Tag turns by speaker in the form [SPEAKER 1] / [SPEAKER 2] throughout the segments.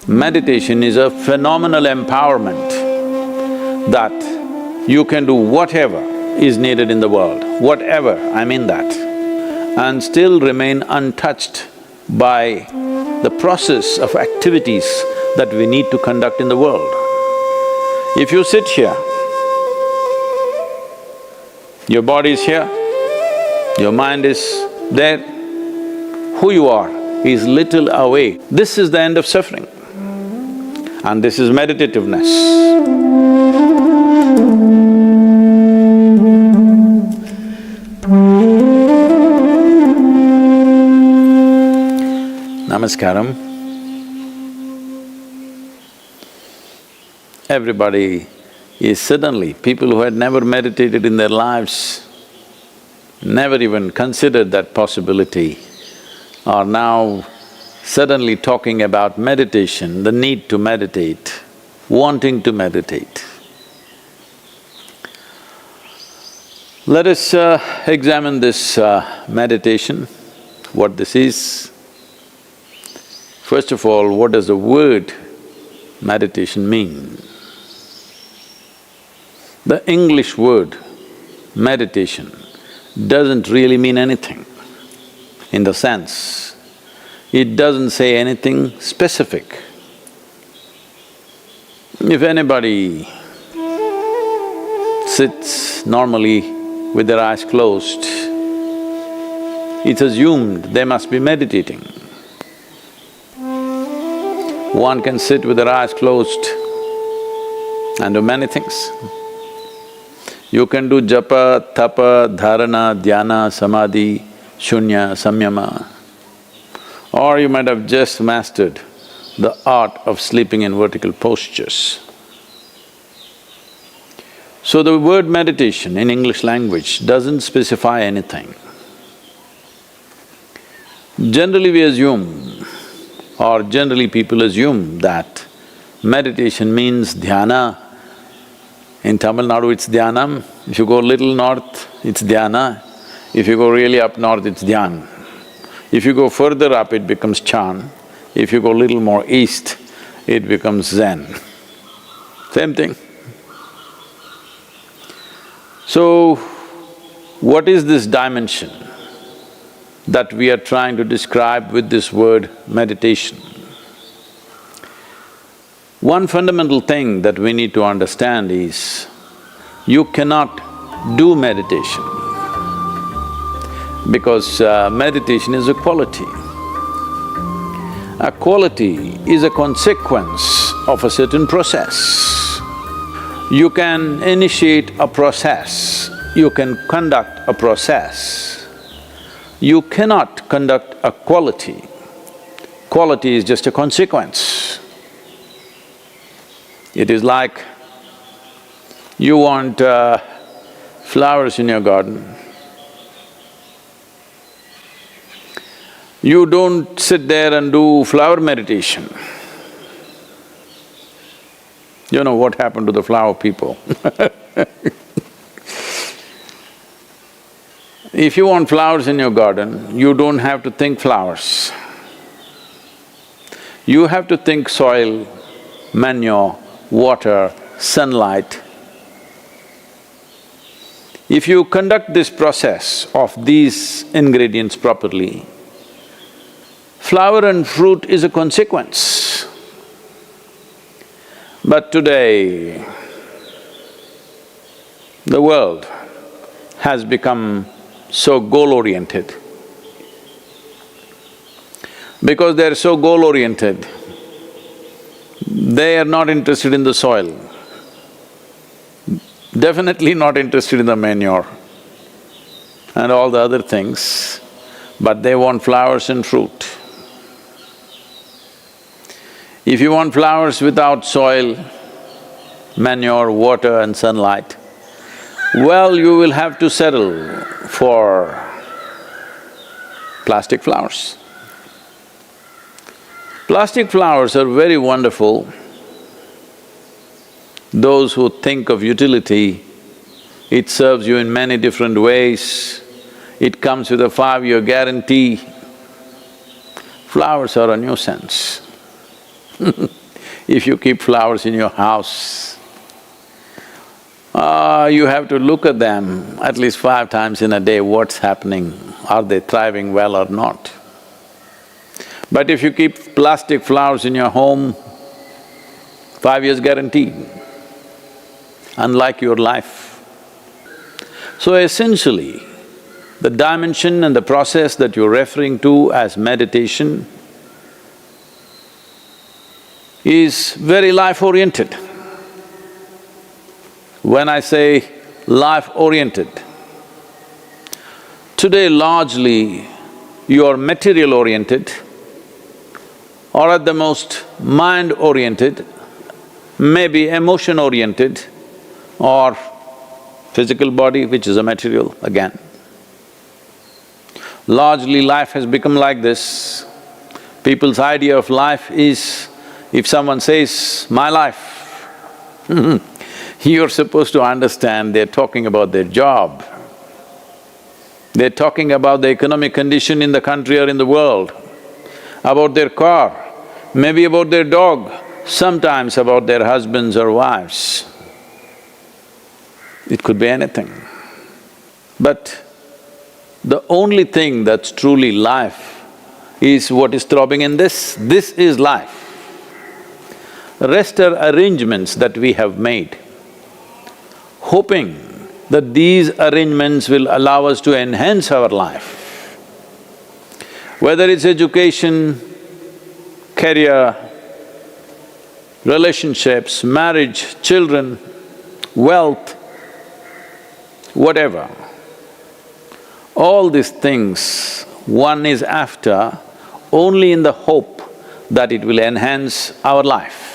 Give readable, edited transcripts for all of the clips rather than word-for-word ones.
[SPEAKER 1] Meditation is a phenomenal empowerment that you can do whatever is needed in the world, whatever, I mean that, and still remain untouched by the process of activities that we need to conduct in the world. If you sit here, your body is here, your mind is there, who you are is little away. This is the end of suffering, and this is meditativeness. Namaskaram. Everybody is suddenly, people who had never meditated in their lives, never even considered that possibility, are now suddenly talking about meditation, the need to meditate, wanting to meditate. Let us examine this meditation, what this is. First of all, what does the word meditation mean? The English word meditation doesn't really mean anything, in the sense, it doesn't say anything specific. If anybody sits normally with their eyes closed, it's assumed they must be meditating. One can sit with their eyes closed and do many things. You can do japa, tapa, dharana, dhyana, samadhi, shunya, samyama, or you might have just mastered the art of sleeping in vertical postures. So the word meditation in English language doesn't specify anything. Generally we assume, or generally people assume that meditation means dhyana. In Tamil Nadu it's dhyanam, if you go little north it's dhyana, if you go really up north it's dhyan. If you go further up it becomes chan, if you go little more east it becomes zen. Same thing. So, what is this dimension that we are trying to describe with this word meditation? One fundamental thing that we need to understand is, you cannot do meditation because meditation is a quality. A quality is a consequence of a certain process. You can initiate a process, you can conduct a process. You cannot conduct a quality. Quality is just a consequence. It is like you want flowers in your garden. You don't sit there and do flower meditation. You know what happened to the flower people If you want flowers in your garden, you don't have to think flowers. You have to think soil, manure, water, sunlight. If you conduct this process of these ingredients properly, flower and fruit is a consequence. But today, the world has become so goal-oriented. Because they're so goal-oriented, they are not interested in the soil, definitely not interested in the manure and all the other things, but they want flowers and fruit. If you want flowers without soil, manure, water and sunlight, well, you will have to settle for plastic flowers. Plastic flowers are very wonderful. Those who think of utility, it serves you in many different ways. It comes with a 5-year guarantee. Flowers are a nuisance. If you keep flowers in your house, you have to look at them at least 5 times in a day, what's happening, are they thriving well or not. But if you keep plastic flowers in your home, 5 years guaranteed, unlike your life. So essentially, the dimension and the process that you're referring to as meditation is very life-oriented. When I say life-oriented, today largely you're material-oriented or at the most mind-oriented, maybe emotion-oriented or physical body, which is a material again. Largely life has become like this. People's idea of life is, if someone says, "my life," you're supposed to understand they're talking about their job. They're talking about the economic condition in the country or in the world, about their car, maybe about their dog, sometimes about their husbands or wives. It could be anything. But the only thing that's truly life is what is throbbing in this. This is life. The rest are arrangements that we have made, hoping that these arrangements will allow us to enhance our life. Whether it's education, career, relationships, marriage, children, wealth, whatever. All these things one is after only in the hope that it will enhance our life.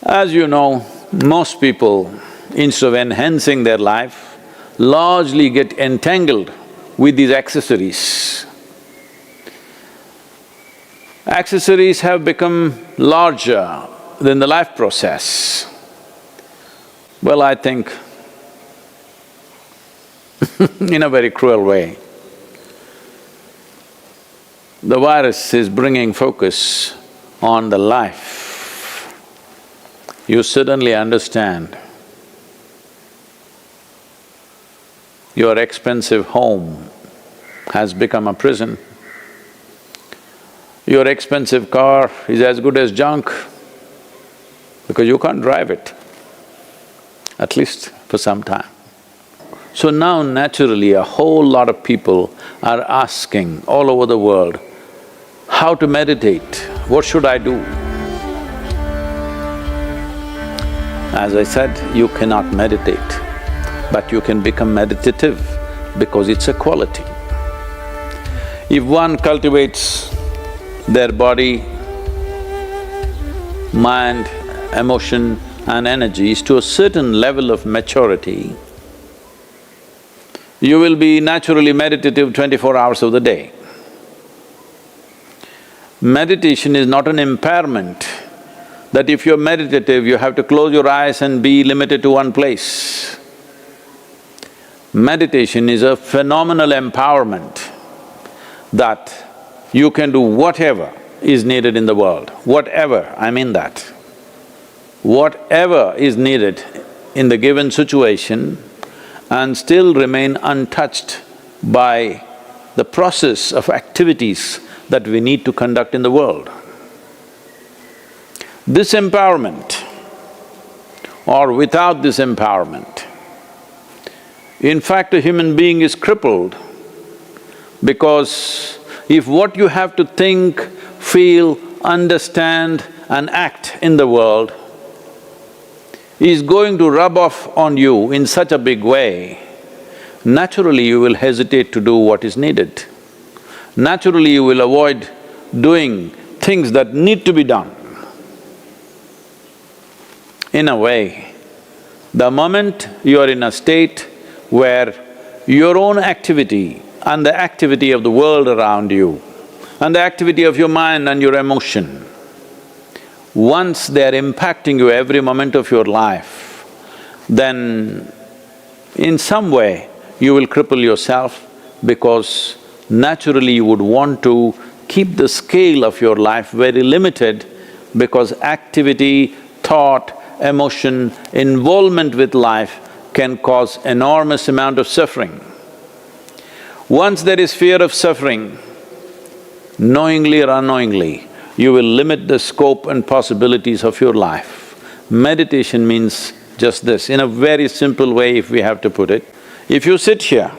[SPEAKER 1] As you know, most people, instead of enhancing their life, largely get entangled with these accessories. Accessories have become larger than the life process. Well, I think in a very cruel way, the virus is bringing focus on the life. You suddenly understand your expensive home has become a prison. Your expensive car is as good as junk because you can't drive it, at least for some time. So now naturally a whole lot of people are asking all over the world, how to meditate, what should I do? As I said, you cannot meditate, but you can become meditative because it's a quality. If one cultivates their body, mind, emotion and energies to a certain level of maturity, you will be naturally meditative 24 hours of the day. Meditation is not an impairment that if you're meditative, you have to close your eyes and be limited to one place. Meditation is a phenomenal empowerment that you can do whatever is needed in the world, whatever, I mean that. Whatever is needed in the given situation and still remain untouched by the process of activities that we need to conduct in the world. This empowerment or without this empowerment, in fact a human being is crippled because if what you have to think, feel, understand and act in the world is going to rub off on you in such a big way, naturally you will hesitate to do what is needed. Naturally you will avoid doing things that need to be done. In a way, the moment you are in a state where your own activity and the activity of the world around you and the activity of your mind and your emotion, once they're impacting you every moment of your life, then in some way you will cripple yourself because naturally you would want to keep the scale of your life very limited because activity, thought, emotion, involvement with life can cause enormous amount of suffering. Once there is fear of suffering, knowingly or unknowingly, you will limit the scope and possibilities of your life. Meditation means just this, in a very simple way if we have to put it. If you sit here,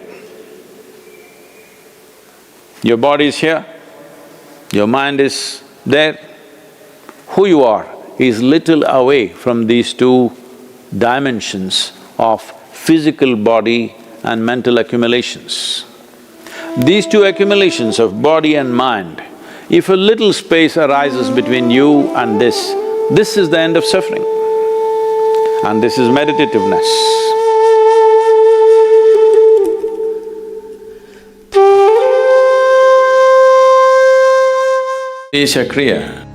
[SPEAKER 1] your body is here, your mind is there, who you are is little away from these two dimensions of physical body and mental accumulations. These two accumulations of body and mind, if a little space arises between you and this is the end of suffering. And this is meditativeness. Isha Kriya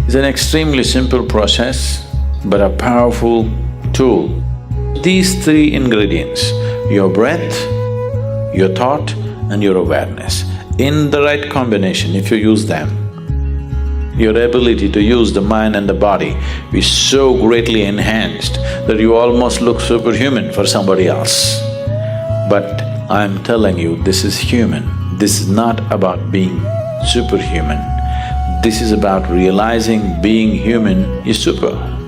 [SPEAKER 1] is an extremely simple process but a powerful tool. These three ingredients, your breath, your thought and your awareness, in the right combination, if you use them, your ability to use the mind and the body is so greatly enhanced that you almost look superhuman for somebody else. But I'm telling you, this is human. This is not about being superhuman. This is about realizing being human is super.